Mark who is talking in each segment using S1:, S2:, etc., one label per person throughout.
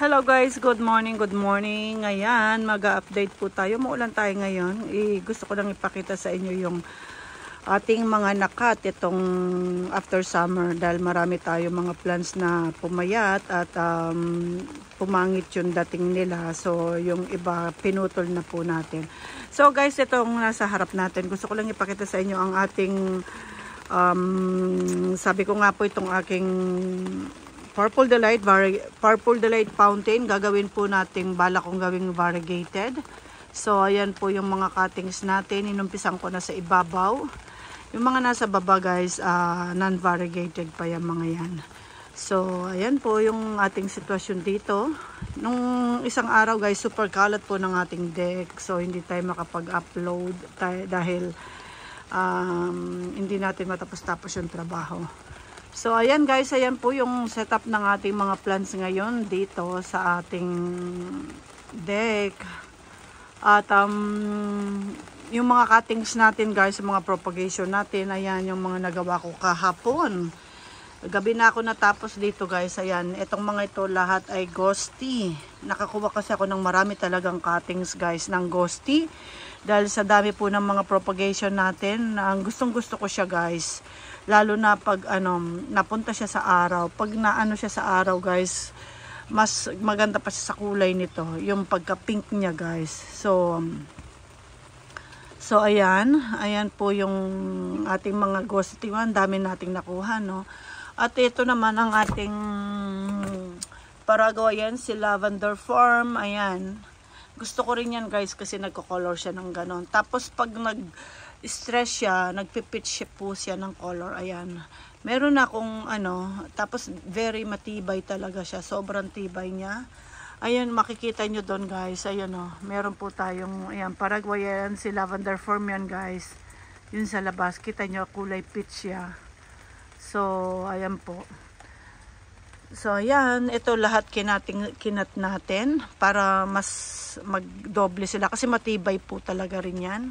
S1: Hello guys, good morning, good morning. Ayan, mag-update po tayo. Maulan tayo ngayon. Gusto ko lang ipakita sa inyo yung ating mga nakat itong after summer dahil marami tayo mga plants na pumayat at pumangit yung dating nila. So, yung iba pinutol na po natin. So guys, itong nasa harap natin, gusto ko lang ipakita sa inyo ang ating sabi ko nga po itong aking Purple Delight Fountain. Gagawin po natin, bala kong gawing variegated. So, ayan po yung mga cuttings natin. Inumpisan ko na sa ibabaw. Yung mga nasa baba guys, non-variegated pa yung mga yan. So, ayan po yung ating sitwasyon dito. Nung isang araw guys, super kalat po ng ating deck. So, hindi tayo makapag-upload dahil hindi natin matapos-tapos yung trabaho. So, ayan guys, ayan po yung setup ng ating mga plants ngayon dito sa ating deck. At yung mga cuttings natin guys, mga propagation natin, ayan yung mga nagawa ko kahapon. Gabi na ako natapos dito guys, ayan. Itong mga ito lahat ay ghosty. Nakakuha kasi ako ng marami talagang cuttings guys ng ghosty. Dahil sa dami po ng mga propagation natin, ang gustong-gusto ko siya guys. Lalo na pag napunta siya sa araw. Pag naano siya sa araw guys, mas maganda pa siya sa kulay nito. Yung pagka-pink niya guys. So ayan. Ayan po yung ating mga ghosty. Ang dami nating nakuha, no? At ito naman ang ating Paraguayan, si Lavender Farm. Ayan. Gusto ko rin yan guys kasi nagko-color siya ng ganon. Tapos pag nag-stress siya, nagpipitch po siya ng color. Ayan. Meron akong tapos very matibay talaga siya. Sobrang tibay niya. Ayan, makikita nyo doon guys. Ayan meron po tayong, ayan, Paraguayan, si Lavender Farm yan guys. Yun sa labas. Kita nyo, kulay peach siya. So, ayan po. So, ayan. Ito lahat kinat natin para mas magdoble sila. Kasi matibay po talaga rin yan.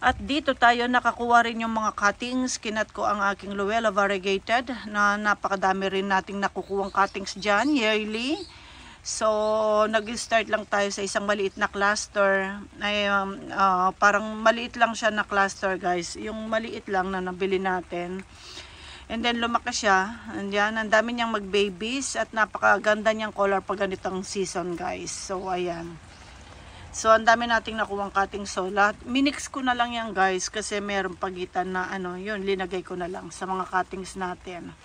S1: At dito tayo nakakuha rin yung mga cuttings. Kinat ko ang aking Luella variegated na napakadami rin nating nakukuhang cuttings dyan yearly. So, nag-start lang tayo sa isang maliit na cluster. Ay, parang maliit lang siya na cluster guys. Yung maliit lang na nabili natin. And then lumaki siya. Andiyan, ang dami niyang mag-babies at napakaganda niyang color pag ganitong season guys. So, ayan. So, ang dami nating nakuwang cutting. So, minix ko na lang yan guys kasi meron pagitan na yun, linagay ko na lang sa mga cuttings natin.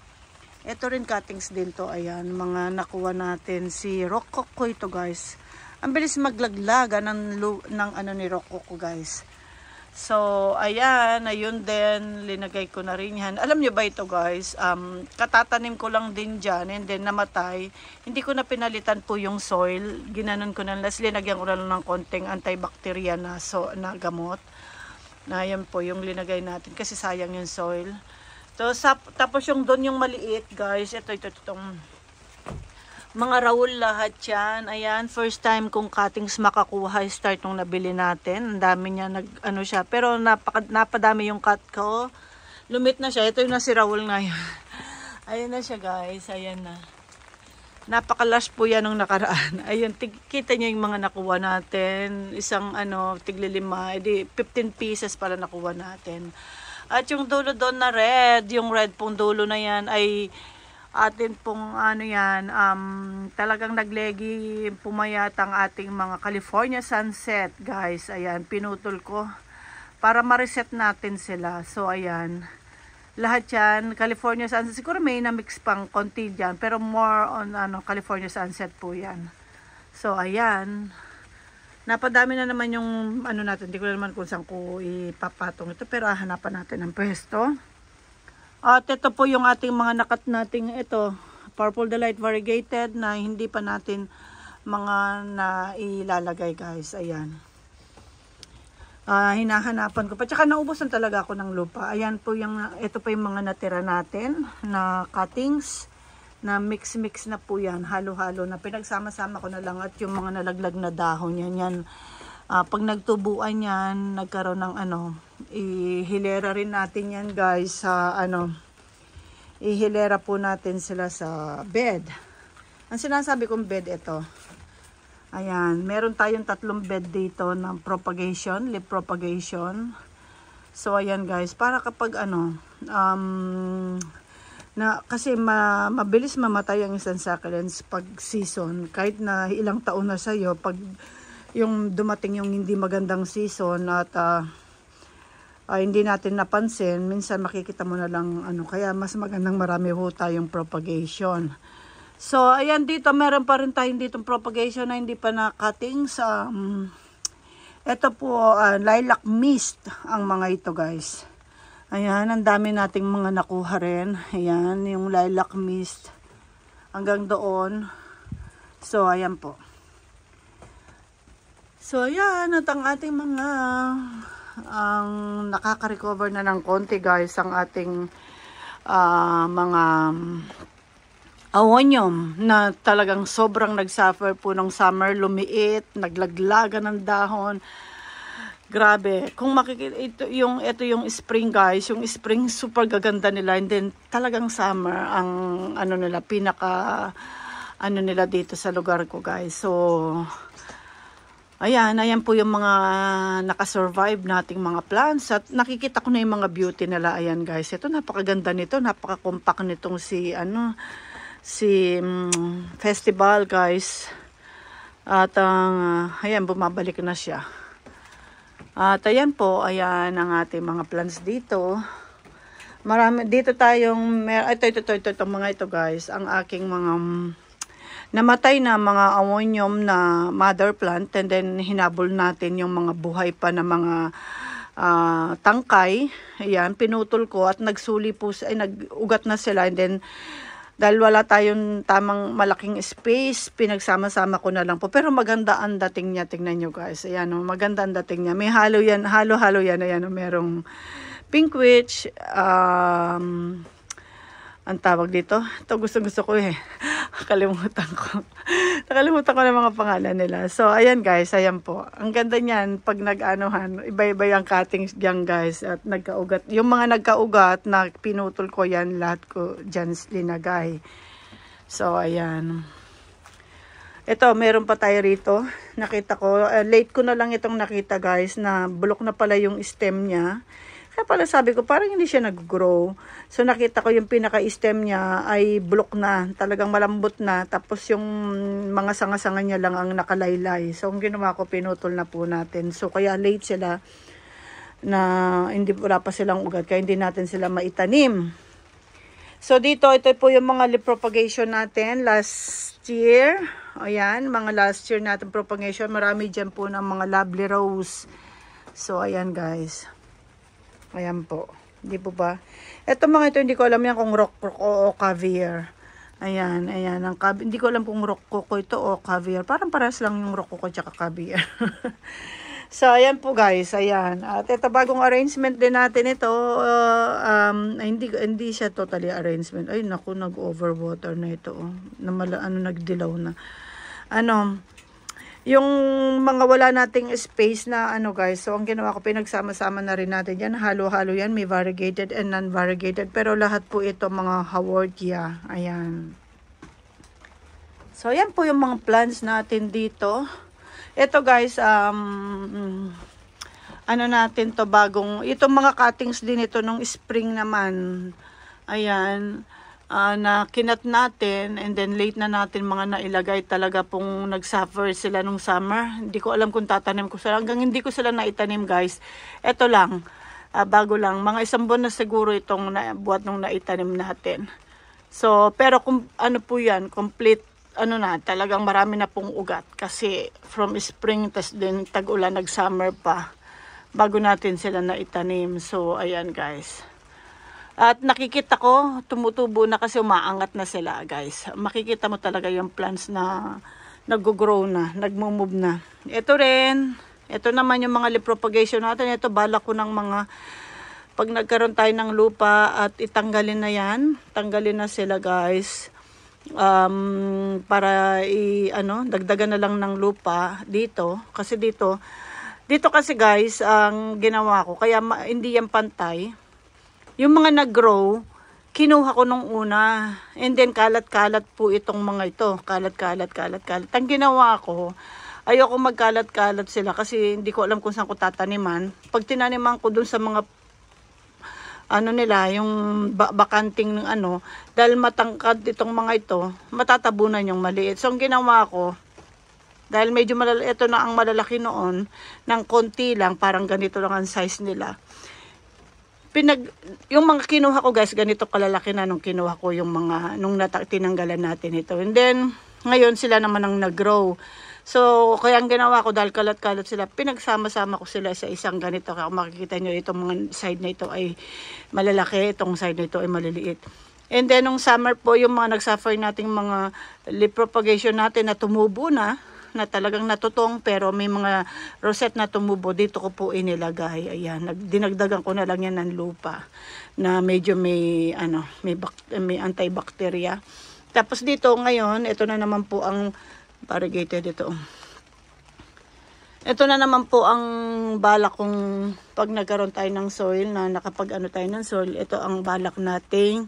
S1: Ito rin cuttings din to, ayan, mga nakuha natin si Rococo ito guys. Ang bilis maglaglaga ng ni Rococo guys. So, ayan, ayun din, linagay ko na rin yan. Alam nyo ba ito guys, katatanim ko lang din dyan and then namatay. Hindi ko na pinalitan po yung soil. Ginanon ko na, linagyan ko na lang ng konting antibacterial na gamot. Na yan po yung linagay natin kasi sayang yung soil. So, tapos yung doon yung maliit guys, itong mga Raul lahat yan. Ayan, first time kong cuttings makakuha. Start nung nabili natin. Ang dami niya siya. Pero napadami yung cut ko. Lumit na siya. Ito yung na si Raul ngayon. Ayan na siya guys. Ayan na. Napakalash po yan nung nakaraan. Ayun, kita niyo yung mga nakuha natin. Isang tiglilima. Edi 15 pieces para nakuha natin. At yung dulo doon na red. Yung red pong dulo na yan ay atin pong talagang naglegi pumayat ang ating mga California Sunset guys. Ayan, pinutol ko para ma-reset natin sila. So ayan, lahat yan California Sunset. Siguro may na-mix pang konti dyan pero more on California Sunset po yan. So ayan, napadami na naman yung natin. Hindi ko naman kung saan ko ipapatong ito pero hanapan natin ang pwesto. At ito po yung ating mga nakat nating ito, Purple Delight variegated na hindi pa natin mga nailalagay guys. Ayan. Hinahanapan ko pa. Tsaka naubusan talaga ako ng lupa. Ayan po ito pa yung mga natira natin na cuttings na mix-mix na po yan. Halo-halo na. Pinagsama-sama ko na lang at yung mga nalaglag na dahon yan. Pag nagtubuan yan, nagkaroon ng ihilera rin natin yan guys sa ihilera po natin sila sa bed. Ang sinasabi kong bed, ito. Ayan, meron tayong 3 bed dito ng propagation, leaf propagation. So, ayan guys, para kapag kasi mabilis mamatay ang isang succulents pag season. Kahit na ilang taon na sa'yo, pag yung dumating yung hindi magandang season at hindi natin napansin, minsan makikita mo na lang kaya mas magandang marami ho tayong propagation. So, ayan dito, meron pa rin tayong ditong propagation na hindi pa na-cutting sa, ito po, lilac mist ang mga ito guys. Ayan, ang dami nating mga nakuha rin. Ayan, yung lilac mist hanggang doon. So, ayan po. So, ayan, at ang ating mga, ang nakaka-recover na ng konti guys, ang ating mga awonium na talagang sobrang nagsuffer po ng summer, lumiit, naglaglagan ng dahon. Grabe. Kung makikita ito yung spring guys, yung spring super gaganda nila, and then talagang summer ang nila pinaka nila dito sa lugar ko guys. So ayan po yung mga nakasurvive nating mga plants at nakikita ko na yung mga beauty nila. Ayan guys, ito napakaganda nito, napaka-compact nitong si festival guys. At ayan, bumabalik na siya. At ayan po, ayan ang ating mga plants dito. Marami dito tayong ito mga ito guys, ang aking mga namatay na mga awonium na mother plant, and then hinabol natin yung mga buhay pa na mga tangkay. Ayan, pinutol ko at nagsuli po, nag-ugat na sila, and then dahil wala tayong tamang malaking space, pinagsama-sama ko na lang po. Pero maganda ang dating niya. Tingnan nyo guys. Ayan, maganda ang dating niya. May halo yan. Halo-halo yan. Ayan, merong pink witch. Ang tawag dito. Ito gusto ko eh. Nakalimutan ko ng mga pangalan nila. So, ayan guys. Ayan po. Ang ganda niyan. Pag nag-anuhan, iba-iba yung cuttings diyan guys. At nagkaugat. Yung mga nagkaugat na pinutol ko yan, lahat ko dyan linagay. So, ayan. Ito, meron pa tayo rito. Nakita ko. Late ko na lang itong nakita guys, na bulok na pala yung stem niya. Kaya pala sabi ko, parang hindi siya nag-grow. So, nakita ko yung pinaka-stem niya ay bulok na. Talagang malambot na. Tapos, yung mga sanga-sanga niya lang ang nakalaylay. So, ang ginawa ko, pinutol na po natin. So, kaya late sila na wala pa silang ugat. Kaya hindi natin sila maitanim. So, dito, ito po yung mga leaf propagation natin last year. Ayan, mga last year natin propagation. Marami dyan po ng mga lovely rose. So, ayan guys. Ayan po. Hindi po ba? Ito mga ito, hindi ko alam yan kung rock o caviar. Ayan. Hindi ko alam kung rock ko ito o caviar. Parang paras lang yung rock ko tsaka caviar. So, ayan po guys. Ayan. At ito, bagong arrangement din natin ito. Hindi siya totally arrangement. Ay, naku, nag-overwater na ito. Nagdilaw na. Yung mga wala nating space na guys, so ang ginawa ko, pinagsama-sama na rin natin yan, halo-halo yan, may variegated and non-variegated, pero lahat po ito mga haworthia. Ayan. So ayan po yung mga plants natin dito. Ito guys, natin to bagong, itong mga cuttings din ito nung spring naman. Ayan. Na kinat natin, and then late na natin mga nailagay, talaga pong nagsuffer sila nung summer. Hindi ko alam kung tatanim ko sila. Hanggang hindi ko sila naitanim guys. Ito lang, bago lang. Mga 1 buwan na siguro itong buhat nung naitanim natin. So, pero kung po yan, complete, talagang marami na pong ugat. Kasi from spring, tas din tag-ulan, nag-summer pa, bago natin sila naitanim. So, ayan guys. At nakikita ko, tumutubo na kasi umaangat na sila guys. Makikita mo talaga yung plants na nag-grow na, nagmo-move na. Ito rin, ito naman yung mga leaf propagation natin. Ito, balak ko ng mga, pag nagkaroon tayo ng lupa at itanggalin na yan, tanggalin na sila guys. Para dagdagan na lang ng lupa dito. Kasi dito kasi guys, ang ginawa ko, kaya hindi yan pantay. Yung mga nag-grow, kinuha ko nung una. And then kalat-kalat po itong mga ito. Kalat. Ang ginawa ko, ayoko magkalat-kalat sila kasi hindi ko alam kung saan ko tataniman. Pag tinaniman ko dun sa mga nila, yung bakanting ng dahil matangkad itong mga ito, matatabunan yung maliit. So ang ginawa ko, dahil medyo ito na ang malalaki noon, ng konti lang, parang ganito lang ang size nila. Yung mga kinuha ko guys, ganito kalalaki na nung kinuha ko yung mga, nung tinanggalan natin ito. And then, ngayon sila naman ang nag-grow. So, kaya ang ginawa ko, dahil kalat-kalat sila, pinagsama-sama ko sila sa isang ganito. Kaya kung makikita nyo, itong mga side na ito ay malalaki, itong side na ito ay maliliit. And then, nung summer po, yung mga nagsuffer nating mga leaf propagation natin na tumubo na talagang natutong, pero may mga rosette na tumubo, dito ko po inilagay. Ayan, dinagdagan ko na lang yan ng lupa na medyo may antibacteria. Tapos dito ngayon, ito na naman po ang variegated ito. Ito na naman po ang balak kong pag nagkaroon tayo ng soil, na nakapag tayo ng soil, ito ang balak nating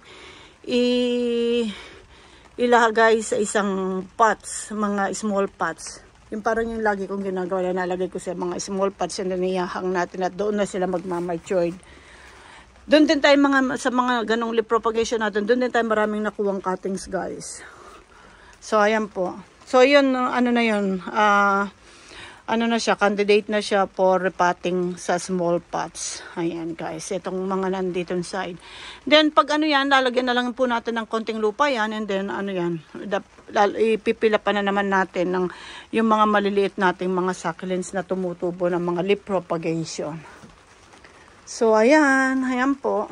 S1: ilagay sa isang pots, mga small pots. Yung parang yung lagi kong ginagawa, nalagay ko sa mga small pots na niyahang natin at doon na sila magmamatured. Doon din tayo sa mga ganong leaf propagation natin, doon din tayo maraming nakuwang cuttings guys. So ayan po. So yun, na siya, candidate na siya for repotting sa small pots. Ayan guys, itong mga nandito side. Then pag yan, lalagyan na lang po natin ng konting lupa yan, and then ipipila pa na naman natin ng yung mga maliliit nating mga succulents na tumutubo ng mga leaf propagation. So ayan po.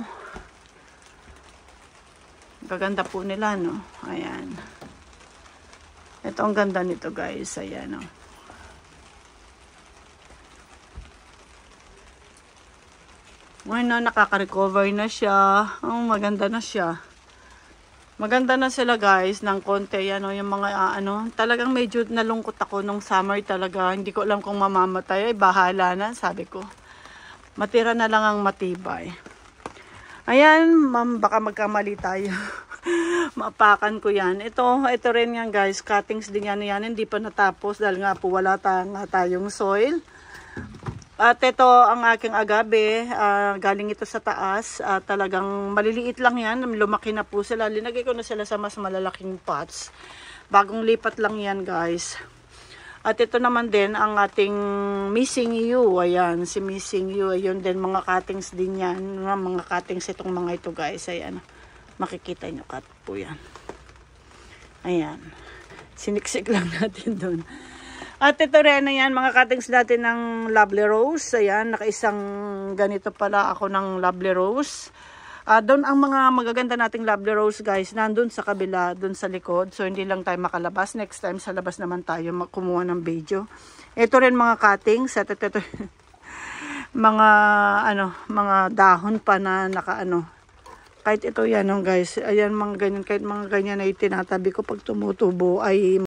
S1: Gaganda po nila, no? Ayan. Ito ang ganda nito guys, ayan o. Ngayon nakaka-recover na siya. Maganda na siya. Maganda na sila guys ng konti. Yung mga talagang medyo nalungkot ako nung summer talaga. Hindi ko alam kung mamamatay. Ay bahala na, sabi ko. Matira na lang ang matibay. Ayan, baka magkamali tayo. Mapakan ko yan. Ito rin yan guys. Cuttings din yan. Hindi pa natapos dahil nga po wala tayong soil. At ito ang aking agave, galing ito sa taas, talagang maliliit lang yan, lumaki na po sila, linagay ko na sila sa mas malalaking pots, bagong lipat lang yan guys. At ito naman din ang ating missing you, ayan, si missing you, ayun din mga cuttings din yan, mga cuttings itong mga ito guys, ayan, makikita nyo cut po yan, ayan, siniksik lang natin doon. At ito rin, ayan, mga cuttings natin ng lovely rose. Ayan, nakaisang ganito pala ako ng lovely rose. Doon ang mga magaganda nating lovely rose guys, nandun sa kabila, doon sa likod. So, hindi lang tayo makalabas. Next time, sa labas naman tayo kumuha ng video. Ito rin mga cuttings. At ito mga dahon pa na kahit ito yan, guys. Ayan, mga ganyan, kahit mga ganyan na itinatabi ko pag tumutubo ay